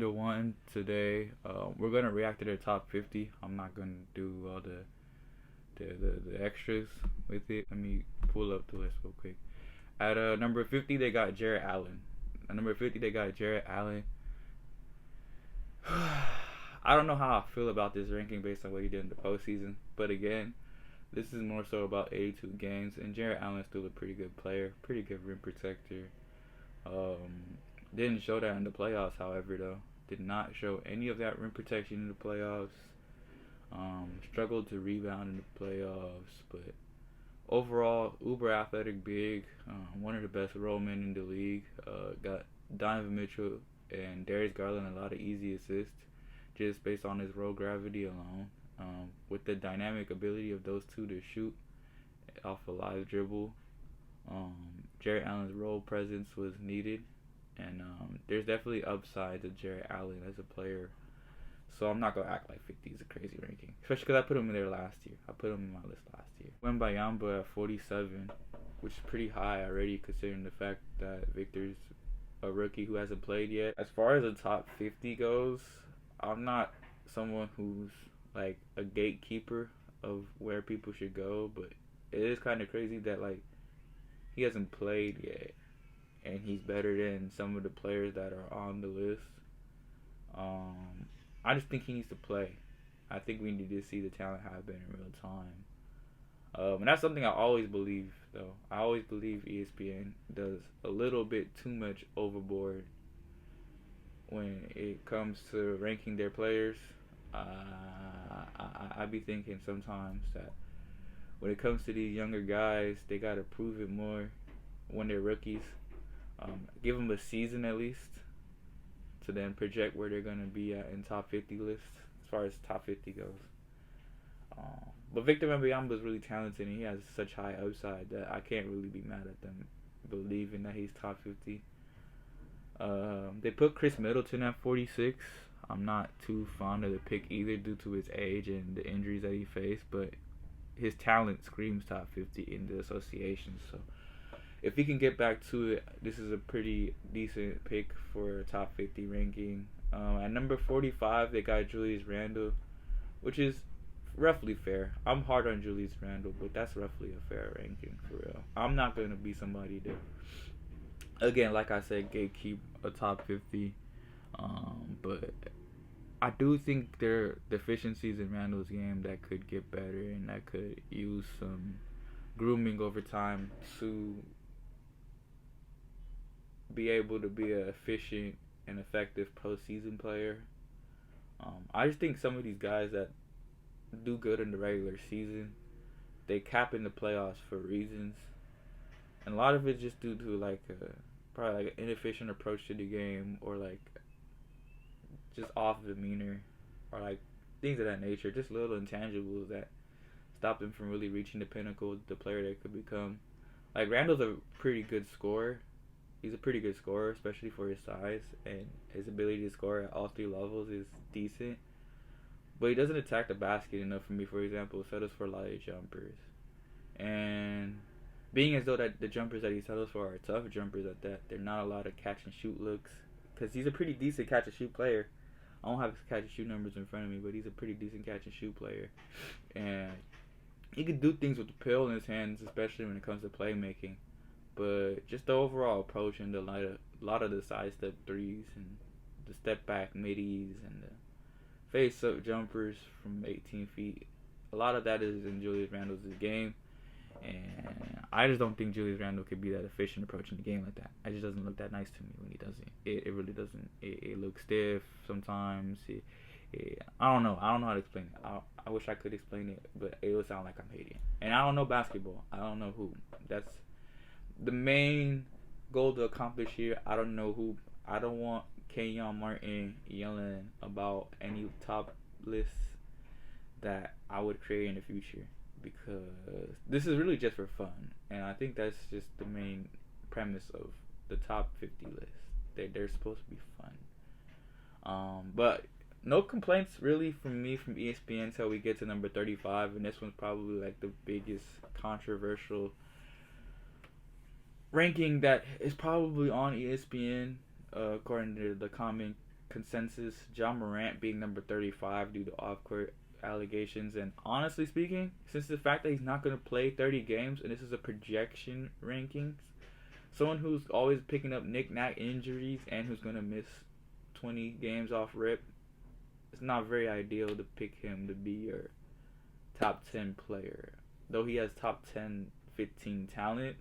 The one today, we're gonna react to their top 50. I'm not gonna do all the extras with it. Let me pull up the list real quick. At number 50, they got Jarrett Allen. At number 50, they got Jarrett Allen. I don't know how I feel about this ranking based on what he did in the postseason, but again, this is more so about 82 games, and Jarrett Allen's still a pretty good player, pretty good rim protector. Didn't show that in the playoffs, however, though. Did not show any of that rim protection in the playoffs. Struggled to rebound in the playoffs, but overall, uber athletic big. One of the best role men in the league. Got Donovan Mitchell and Darius Garland a lot of easy assists just based on his roll gravity alone. With the dynamic ability of those two to shoot off a live dribble, Jarrett Allen's role presence was needed, and there's definitely upside to Jarrett Allen as a player. So I'm not gonna act like 50 is a crazy ranking, especially because I put him in there last year. I put him in my list last year. Wembayamba at 47, which is pretty high already considering the fact that Victor's a rookie who hasn't played yet. As far as the top 50 goes, I'm not someone who's like a gatekeeper of where people should go, but it is kind of crazy that like he hasn't played yet, and he's better than some of the players that are on the list. I just think he needs to play. I think we need to see the talent happen in real time. And that's something I always believe, though. I always believe ESPN does a little bit too much overboard when it comes to ranking their players. I be thinking sometimes that when it comes to these younger guys, they got to prove it more when they're rookies. Give them a season at least to then project where they're going to be at in top 50 lists as far as top 50 goes. But Victor Wembanyama is really talented, and he has such high upside that I can't really be mad at them believing that he's top 50. They put Chris Middleton at 46. I'm not too fond of the pick either due to his age and the injuries that he faced, but his talent screams top 50 in the association. So if he can get back to it, this is a pretty decent pick for a top 50 ranking. At number 45, they got Julius Randle, which is roughly fair. I'm hard on Julius Randle, but that's roughly a fair ranking for real. I'm not going to be somebody to, again, like I said, gatekeep a top 50. But I do think there are deficiencies in Randle's game that could get better and that could use some grooming over time to be able to be an efficient and effective postseason player. I just think some of these guys that do good in the regular season, they cap in the playoffs for reasons, and a lot of it just due to like probably like an inefficient approach to the game, or like just off demeanor, or like things of that nature, just little intangibles that stop them from really reaching the pinnacle of the player they could become. Like Randall's a pretty good scorer. He's a pretty good scorer, especially for his size, and his ability to score at all three levels is decent. But he doesn't attack the basket enough for me, for example, settles for a lot of jumpers. And being as though that the jumpers that he settles for are tough jumpers at that, they're not a lot of catch and shoot looks. Because he's a pretty decent catch and shoot player. I don't have his catch and shoot numbers in front of me, but he's a pretty decent catch and shoot player. And he can do things with the pill in his hands, especially when it comes to playmaking. But just the overall approach and a lot of the side step threes and the step back middies and the face up jumpers from 18 feet, a lot of that is in Julius Randle's game, and I just don't think Julius Randle could be that efficient approaching the game like that. It just doesn't look that nice to me when he does it. It really doesn't. It looks stiff sometimes. I don't know how to explain it. I wish I could explain it, but it would sound like I'm hating. And I don't know basketball. I don't know who. That's the main goal to accomplish here. I don't know who. I don't want Kenyon Martin yelling about any top lists that I would create in the future, because this is really just for fun, and I think that's just the main premise of the top 50 list. They're supposed to be fun. But no complaints really from me from ESPN until we get to number 35, and this one's probably like the biggest controversial ranking that is probably on ESPN, according to the comment consensus. Ja Morant being number 35 due to off-court allegations. And honestly speaking, since the fact that he's not going to play 30 games, and this is a projection rankings, someone who's always picking up knick-knack injuries and who's going to miss 20 games off rip, it's not very ideal to pick him to be your top 10 player. Though he has top 10, 15 talent,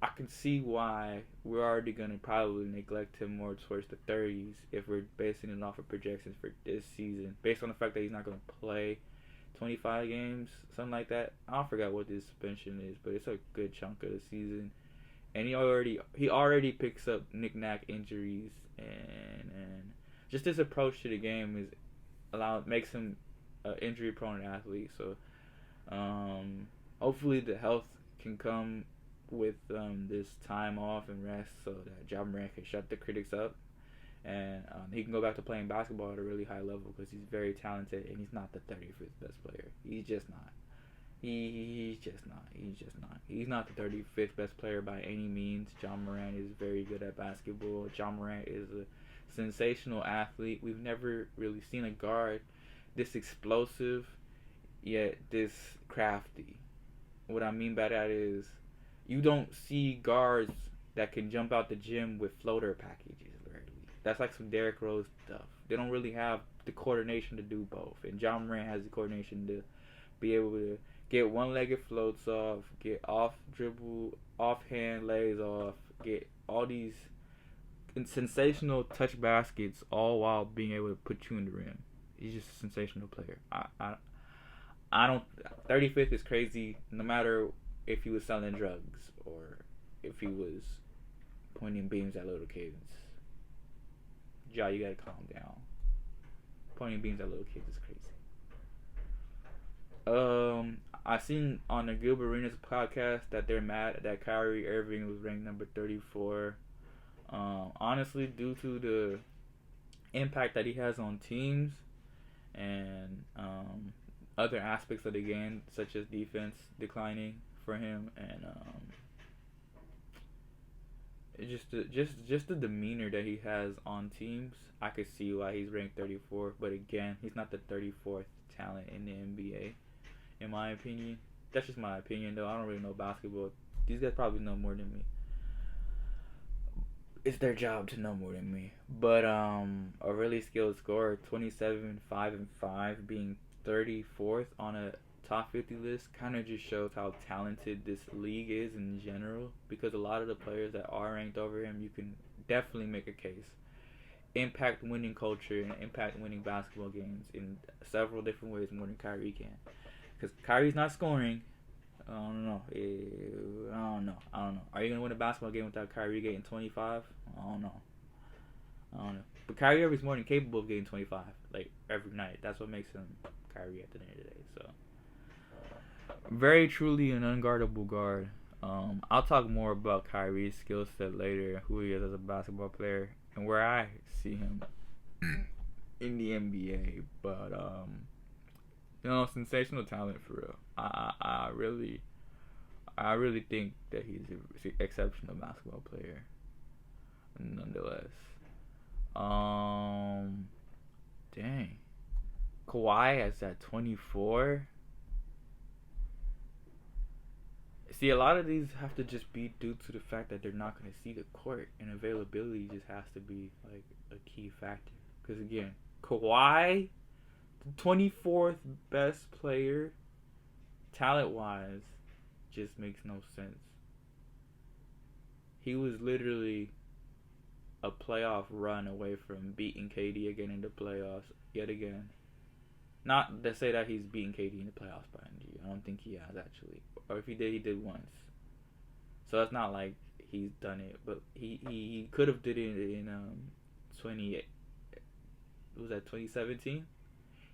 I can see why we're already going to probably neglect him more towards the 30s if we're basing it off of projections for this season. Based on the fact that he's not going to play 25 games, something like that. I forgot what this suspension is, but it's a good chunk of the season. And he already picks up knick-knack injuries, and just his approach to the game makes him an injury-prone athlete. So hopefully the health can come with this time off and rest, so that Ja Morant can shut the critics up, and he can go back to playing basketball at a really high level because he's very talented, and he's not the 35th best player. He's just not. He's just not. He's not the 35th best player by any means. Ja Morant is very good at basketball. Ja Morant is a sensational athlete. We've never really seen a guard this explosive, yet this crafty. What I mean by that is, you don't see guards that can jump out the gym with floater packages rarely. That's like some Derrick Rose stuff. They don't really have the coordination to do both. And Ja Morant has the coordination to be able to get one-legged floats off, get off-dribble, offhand lays off, get all these sensational touch baskets, all while being able to put you in the rim. He's just a sensational player. I don't. 35th is crazy. No matter if he was selling drugs or if he was pointing beams at little kids. Ja, you gotta calm down. Pointing beams at little kids is crazy. I seen on the Gilbert Arenas podcast that they're mad that Kyrie Irving was ranked number 34. Honestly, due to the impact that he has on teams and other aspects of the game, such as defense declining for him, and just the demeanor that he has on teams, I could see why he's ranked 34. But again, he's not the 34th talent in the NBA, in my opinion. That's just my opinion, though. I don't really know basketball. These guys probably know more than me. It's their job to know more than me. But a really skilled scorer, 27, 5 and 5, being 34th on a top 50 list, kind of just shows how talented this league is in general, because a lot of the players that are ranked over him, you can definitely make a case. Impact winning culture and impact winning basketball games in several different ways more than Kyrie can. Because Kyrie's not scoring. I don't know. Are you going to win a basketball game without Kyrie getting 25? I don't know. But Kyrie Irving's more than capable of getting 25, like, every night. That's what makes him Kyrie at the end of the day. So, very truly an unguardable guard. I'll talk more about Kyrie's skill set later, who he is as a basketball player, and where I see him in the NBA. But, sensational talent for real. I really think that he's an exceptional basketball player, nonetheless. Dang. Kawhi is at 24. See, a lot of these have to just be due to the fact that they're not going to see the court, and availability just has to be like a key factor. Because again, Kawhi, the 24th best player, talent-wise, just makes no sense. He was literally a playoff run away from beating KD again in the playoffs yet again. Not to say that he's beaten KD in the playoffs by NG. I don't think he has, actually. Or if he did, he did once. So it's not like he's done it. But he could have did it in 2017?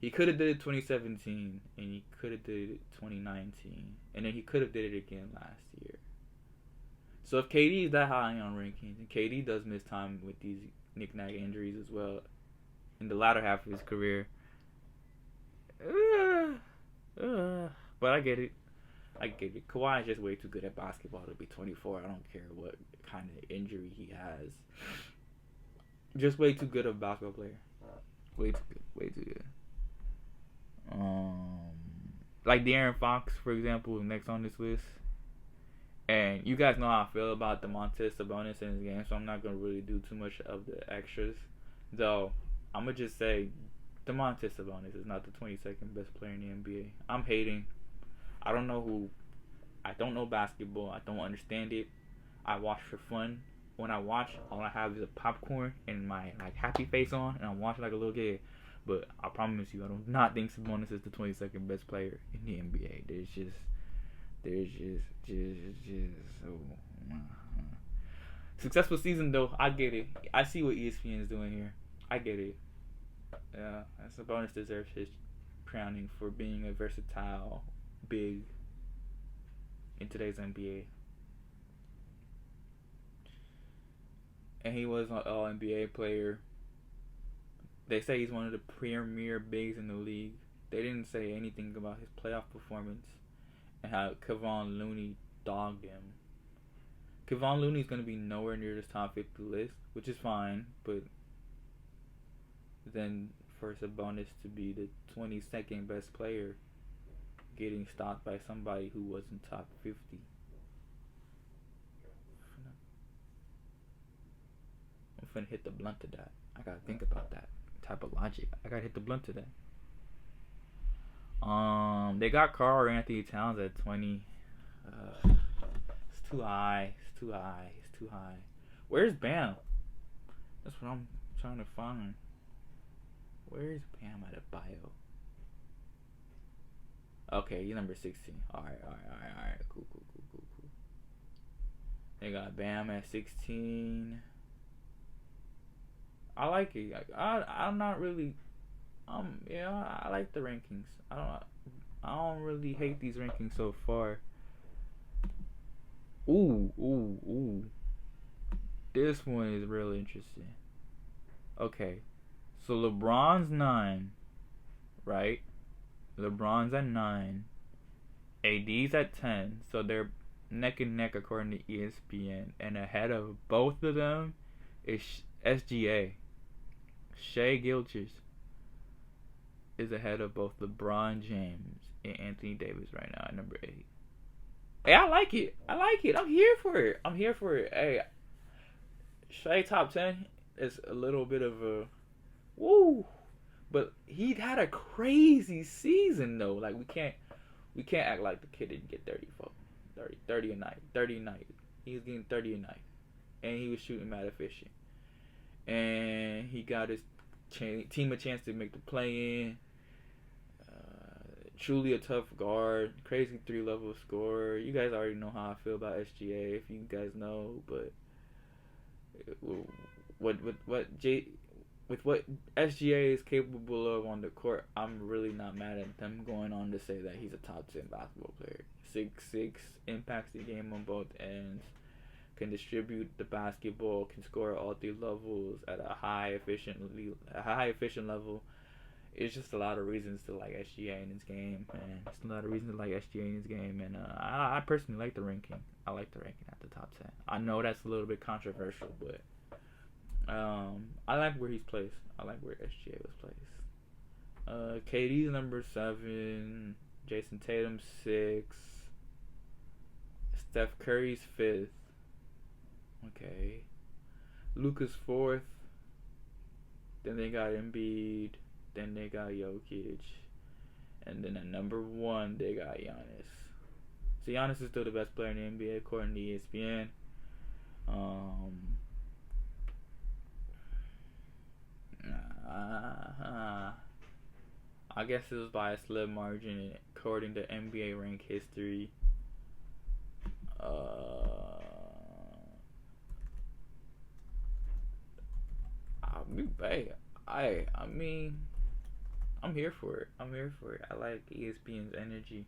He could have did it 2017, and he could have did it 2019, and then he could have did it again last year. So if KD is that high on rankings, and KD does miss time with these knick-knack injuries as well in the latter half of his career, but I get it. Kawhi is just way too good at basketball to be 24. I don't care what kind of injury he has. Just way too good of a basketball player. Way too good. Way too good. Like De'Aaron Fox, for example, next on this list. And you guys know how I feel about Domantas Sabonis in his game, so I'm not going to really do too much of the extras. Though, I'm going to just say Domantas Sabonis is not the 22nd best player in the NBA. I'm hating. I don't know basketball. I don't understand it. I watch for fun. When I watch, all I have is a popcorn and my happy face on, and I'm watching like a little kid. But I promise you, I do not think Sabonis is the 22nd best player in the NBA. There's just so successful season though. I get it. I see what ESPN is doing here. I get it. Yeah, Sabonis deserves his crowning for being a versatile big in today's NBA. And he was an All-NBA player. They say he's one of the premier bigs in the league. They didn't say anything about his playoff performance and how Kevon Looney dogged him. Kevon Looney's going to be nowhere near this top 50 list, which is fine, but then for Sabonis to be the 22nd best player getting stopped by somebody who wasn't top 50. I'm finna hit the blunt to that. I gotta think about that type of logic. I gotta hit the blunt to that. They got Karl Anthony Towns at 20. It's too high. Where's Bam? That's what I'm trying to find. Where's Bam at a bio? Okay, he's number 16. Alright. Cool. They got Bam at 16. I like it. I'm not really. I like the rankings. I don't really hate these rankings so far. Ooh. This one is really interesting. Okay, so LeBron's 9, right? LeBron's at 9. AD's at 10. So they're neck and neck according to ESPN. And ahead of both of them is SGA. Shai Gilgeous is ahead of both LeBron James and Anthony Davis right now at number 8. Hey, I like it. I'm here for it. Hey, Shai top 10 is a little bit of a woo, but he had a crazy season though. Like we can't act like the kid didn't get 30 a night. He was getting 30 a night, and he was shooting mad efficient. And he got his team a chance to make the play-in. Truly a tough guard, crazy 3-level scorer. You guys already know how I feel about SGA, if you guys know. But with what SGA is capable of on the court, I'm really not mad at them going on to say that he's a top 10 basketball player. 6'6", impacts the game on both ends. Can distribute the basketball, can score at all 3 levels at a high efficient level. It's just a lot of reasons to like SGA in his game, and I personally like the ranking. I like the ranking at the top 10. I know that's a little bit controversial, but I like where he's placed. I like where SGA was placed. KD's number 7, Jason Tatum 6, Steph Curry's 5th. Okay. Luka's 4th. Then they got Embiid. Then they got Jokic. And then at number 1, they got Giannis. So Giannis is still the best player in the NBA according to ESPN. I guess it was by a slim margin according to NBA rank history. I mean, I'm here for it. I like ESPN's energy.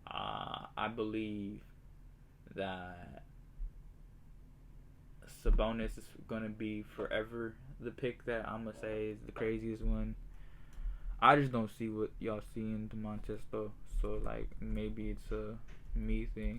I believe that Sabonis is gonna be forever the pick that I'm gonna say is the craziest one. I just don't see what y'all see in Domantas though. So like maybe it's a me thing.